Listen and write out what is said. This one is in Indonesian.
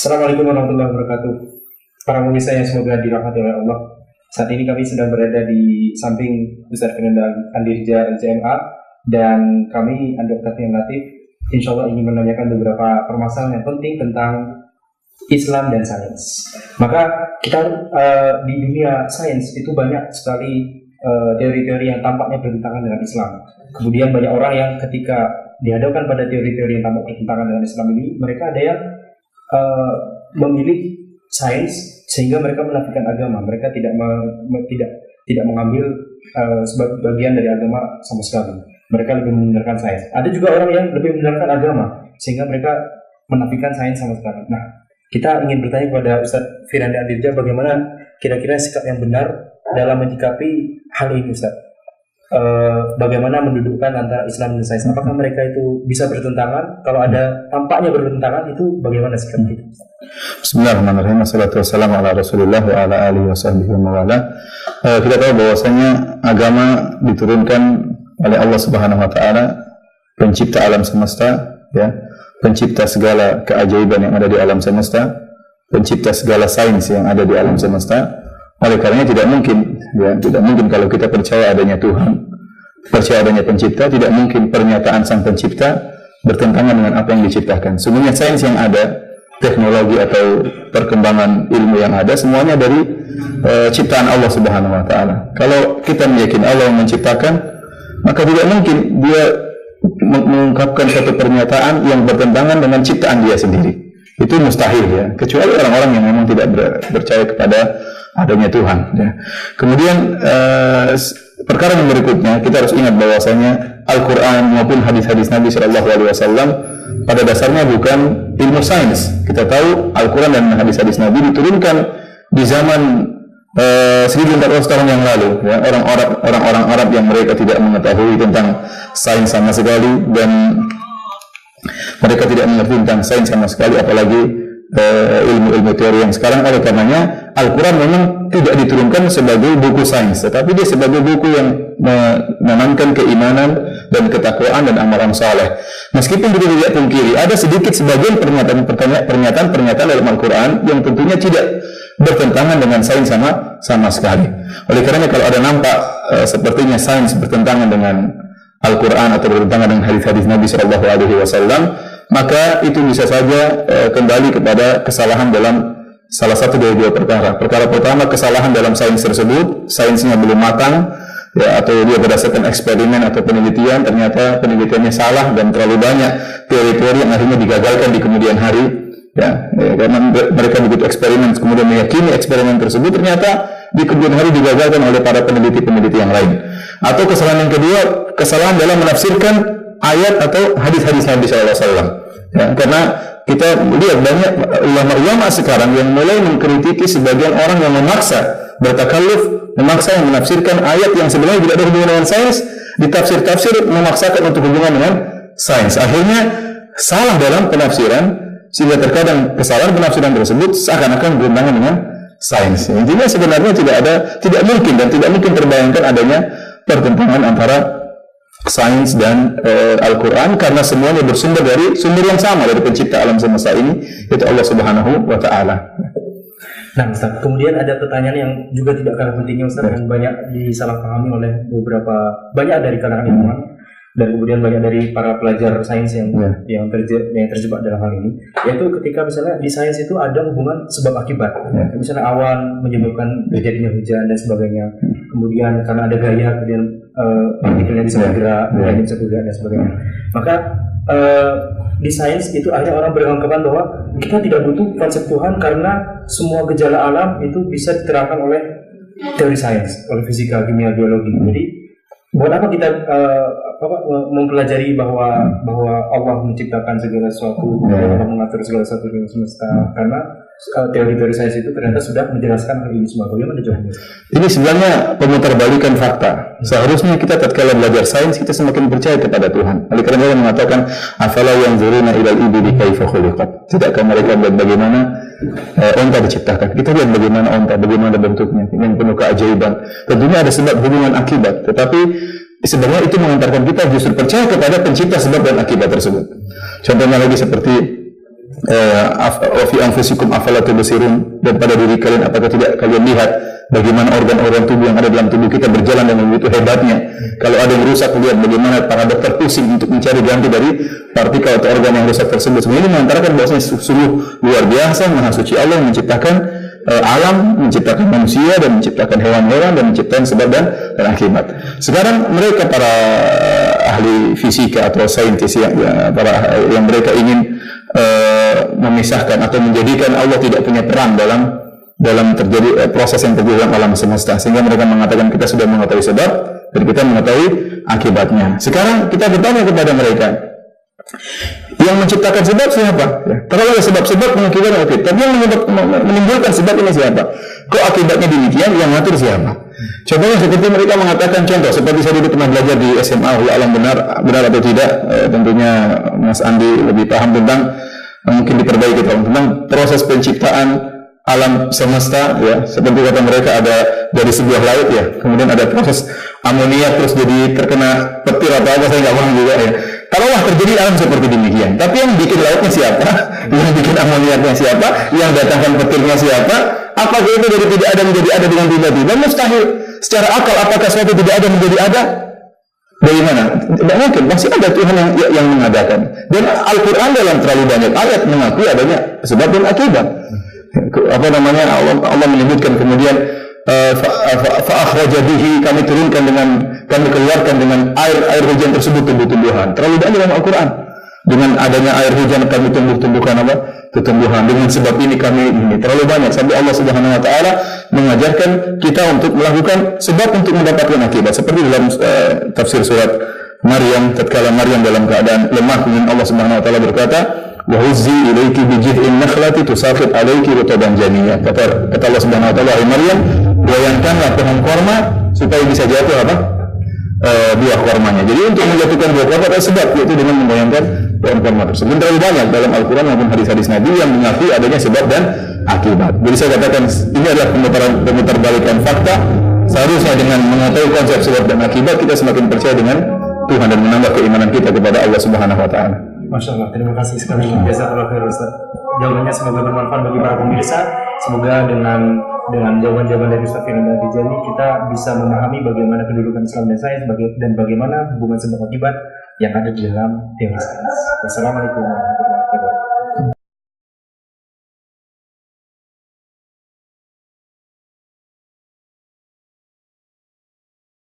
Assalamualaikum warahmatullahi wabarakatuh. Para pemirsa yang semoga dirahmati oleh Allah. Saat ini kami sedang berada di samping Ustaz Firanda Andirja LCMA dan kami Dr. Fian Latif insya Allah ingin menanyakan beberapa permasalahan yang penting tentang Islam dan sains. Maka kita di dunia sains itu banyak sekali teori-teori yang tampaknya bertentangan dengan Islam. Kemudian banyak orang yang ketika dihadapkan pada teori-teori yang tampak bertentangan dengan Islam ini, mereka ada yang memilih sains sehingga mereka menafikan agama. Mereka tidak mengambil sebagai bagian dari agama sama sekali. Mereka lebih menggunakan sains. Ada juga orang yang lebih menggunakan agama sehingga mereka menafikan sains sama sekali. Nah, kita ingin bertanya kepada Ustaz Firanda Andirja bagaimana kira-kira sikap yang benar dalam menyikapi hal ini, Ustaz. Bagaimana mendudukkan antara Islam dan sains? Apakah mereka itu bisa bertentangan? Kalau ada tampaknya bertentangan, itu bagaimana sikap kita? Bismillahirrahmanirrahim. Wassalatu wassalamu ala Rasulillah wa ala alihi wa sahbihi wa mawala. Kita tahu bahwasanya agama diturunkan oleh Allah Subhanahu wa taala, pencipta alam semesta, ya, pencipta segala keajaiban yang ada di alam semesta, pencipta segala sains yang ada di alam semesta. Oleh karenanya tidak mungkin kalau kita percaya adanya Tuhan, percaya adanya pencipta, tidak mungkin pernyataan sang pencipta bertentangan dengan apa yang diciptakan. Sebenarnya sains yang ada, teknologi atau perkembangan ilmu yang ada, semuanya dari ciptaan Allah Subhanahu wa taala. Kalau kita meyakini Allah yang menciptakan, maka tidak mungkin dia mengungkapkan satu pernyataan yang bertentangan dengan ciptaan dia sendiri. Itu mustahil, ya, kecuali orang-orang yang memang tidak percaya kepada adanya Tuhan, ya. Kemudian perkara yang berikutnya, kita harus ingat bahwasanya Al-Quran maupun hadis-hadis Nabi Shallallahu Alaihi Wasallam pada dasarnya bukan ilmu sains. Kita tahu Al-Quran dan hadis-hadis Nabi diturunkan di zaman 1400 tahun yang lalu, ya. Orang-orang Arab yang mereka tidak mengetahui tentang sains sama sekali, dan mereka tidak mengerti tentang sains sama sekali, apalagi ilmu-ilmu teori yang sekarang. Oleh karenanya Al-Quran memang tidak diturunkan sebagai buku sains, tetapi dia sebagai buku yang menanamkan keimanan dan ketakwaan dan amalan saleh. Meskipun kita tidak pungkiri ada sedikit sebagian pernyataan dalam Al-Quran yang tentunya tidak bertentangan dengan sains sama sekali. Oleh karenanya kalau ada nampak sepertinya sains bertentangan dengan Al-Quran atau bertentangan dengan hadis-hadis Nabi Shallallahu Alaihi Wasallam, maka itu bisa saja kembali kepada kesalahan dalam salah satu dari dua perkara. Perkara pertama, kesalahan dalam sains tersebut, sainsnya belum matang, ya, atau dia berdasarkan eksperimen atau penelitian, ternyata penelitiannya salah dan terlalu banyak teori-teori yang akhirnya digagalkan di kemudian hari, ya, karena mereka begitu eksperimen kemudian meyakini eksperimen tersebut ternyata di kemudian hari digagalkan oleh para peneliti-peneliti yang lain. Atau kesalahan yang kedua, kesalahan dalam menafsirkan ayat atau hadis-hadis Nabi SAW. Ya, karena kita lihat banyak ulama-ulama sekarang yang mulai mengkritiki sebagian orang yang memaksa bertakalluf, memaksa yang menafsirkan ayat yang sebenarnya tidak ada hubungan dengan sains, ditafsir-tafsir memaksakan untuk hubungan dengan sains. Akhirnya salah dalam penafsiran, sehingga terkadang kesalahan penafsiran tersebut seakan-akan bertentangan dengan sains. Intinya sebenarnya tidak mungkin terbayangkan adanya pertentangan antara sains dan Al-Quran, karena semuanya bersumber dari sumber yang sama, dari pencipta alam semesta ini, yaitu Allah Subhanahu wa taala. Nah, Ustaz, kemudian ada pertanyaan yang juga tidak kalah pentingnya, Ustaz, yang banyak disalahpahami oleh banyak dari kalangan ilmuwan dan kemudian banyak dari para pelajar sains yang terjebak dalam hal ini, yaitu ketika misalnya di sains itu ada hubungan sebab akibat, misalnya awan menyebabkan terjadinya hujan dan sebagainya, kemudian karena ada gaya kemudian partikelnya bisa bergerak, gayanya bisa bergerak dan sebagainya. Maka di sains itu akhirnya orang beranggapan bahwa kita tidak butuh konsep Tuhan karena semua gejala alam itu bisa diterangkan oleh teori sains, oleh fisika, kimia, biologi. Jadi buat apa kita mempelajari bahwa Allah menciptakan segala sesuatu, Allah mengatur segala sesuatu di semesta, karena teori-teori sains itu ternyata sudah menjelaskan hal ini semua. Bagaimana jawabnya? Ini sebenarnya pemutarbalikan fakta. Seharusnya kita tatkala belajar sains kita semakin percaya kepada Tuhan. Oleh karena Allah mengatakan, afala yanzuruna ilal ibili kaifa khuliqat. Tidakkah mereka melihat bagaimana onta diciptakan? Kita lihat bagaimana onta, bagaimana bentuknya, yang penuh keajaiban. Tentunya ada sebab hubungan akibat, tetapi sebenarnya itu mengantarkan kita justru percaya kepada pencipta sebab dan akibat tersebut. Contohnya lagi seperti wa fi anfusikum afala tubsirun, dan pada diri kalian apakah tidak kalian lihat bagaimana organ-organ tubuh yang ada dalam tubuh kita berjalan dengan begitu hebatnya. Kalau ada yang rusak, lihat bagaimana para dokter pusing untuk mencari ganti dari partikel atau organ yang rusak tersebut. Semua ini mengantarakan bahwasanya sungguh luar biasa maha suci Allah yang menciptakan alam, menciptakan manusia dan menciptakan hewan-hewan dan menciptakan sebab dan akibat. Sekarang mereka para ahli fisika atau saintis yang mereka ingin memisahkan atau menjadikan Allah tidak punya peran dalam terjadi proses yang terjadi dalam alam semesta, sehingga mereka mengatakan kita sudah mengetahui sebab dan kita mengetahui akibatnya. Sekarang kita bertanya kepada mereka, yang menciptakan sebab siapa? Ya, kalau ada sebab-sebab mengakibatkan, oke. Tapi yang menimbulkan sebab ini siapa? Kok akibatnya demikian? Yang ngatur siapa? Contohnya seperti mereka mengatakan, contoh seperti saya dulu pernah belajar di SMA, alam benar atau tidak? Tentunya Mas Andi lebih paham tentang, mungkin diperbaiki tentang proses penciptaan alam semesta, ya. Seperti kata mereka ada dari sebuah laut, ya. Kemudian ada proses amonia terus jadi terkena petir atau apa, saya nggak paham juga, ya. Taruhlah terjadi alam seperti demikian, tapi yang bikin lautnya siapa? Yang bikin amoniaknya siapa? Yang datangkan petirnya siapa? Apakah itu dari tidak ada menjadi ada dengan tiba-tiba? Mustahil. Secara akal, apakah sesuatu tidak ada menjadi ada? Bagaimana? Tidak mungkin. Masih ada Tuhan yang mengadakan. Dan Al-Quran dalam terlalu banyak ayat mengakui adanya sebab dan akibat. Apa namanya? Allah menyebutkan kemudian fa'akhraja bihi, kami turunkan dengan, kami keluarkan dengan air hujan tersebut tumbuh-tumbuhan. Terlalu banyak dalam Al-Quran. Dengan adanya air hujan kami tumbuh-tumbuhkan apa? Tumbuhan. Dengan sebab ini kami ini. Terlalu banyak sampai Allah Subhanahu wa taala mengajarkan kita untuk melakukan sebab untuk mendapatkan akibat. Seperti dalam tafsir surat Maryam, tatkala Maryam dalam keadaan lemah, kemudian Allah Subhanahu wa taala berkata, wa huzzi ilayki bi jid'in nakhlati tusaqit alayki rutaban janiyya. Kata Allah Subhanahu wa taala, "Hai Maryam, goyangkanlah pohon korma supaya bisa jatuh apa? Buah kormanya." Jadi untuk menjatuhkan buah korma ada sebab, yaitu dengan membayangkan pohon korma tersebut. Terlalu banyak dalam Al-Quran maupun hadis-hadis Nabi yang mengakui adanya sebab dan akibat. Jadi saya katakan ini adalah pemutarbalikan fakta. Seharusnya dengan mengetahui konsep sebab dan akibat, kita semakin percaya dengan Tuhan dan menambah keimanan kita kepada Allah Subhanahu wa taala. Masya Allah, terima kasih sekali. Jazakallahu khairan Ustaz. Jawabannya semoga bermanfaat bagi para pemirsa. Semoga dengan jawaban-jawaban dari Ustaz Firman Abidjani kita bisa memahami bagaimana kedudukan Islam dan sains dan bagaimana hubungan sebab akibat yang ada di dalam teori sains. Wassalamualaikum warahmatullahi wabarakatuh.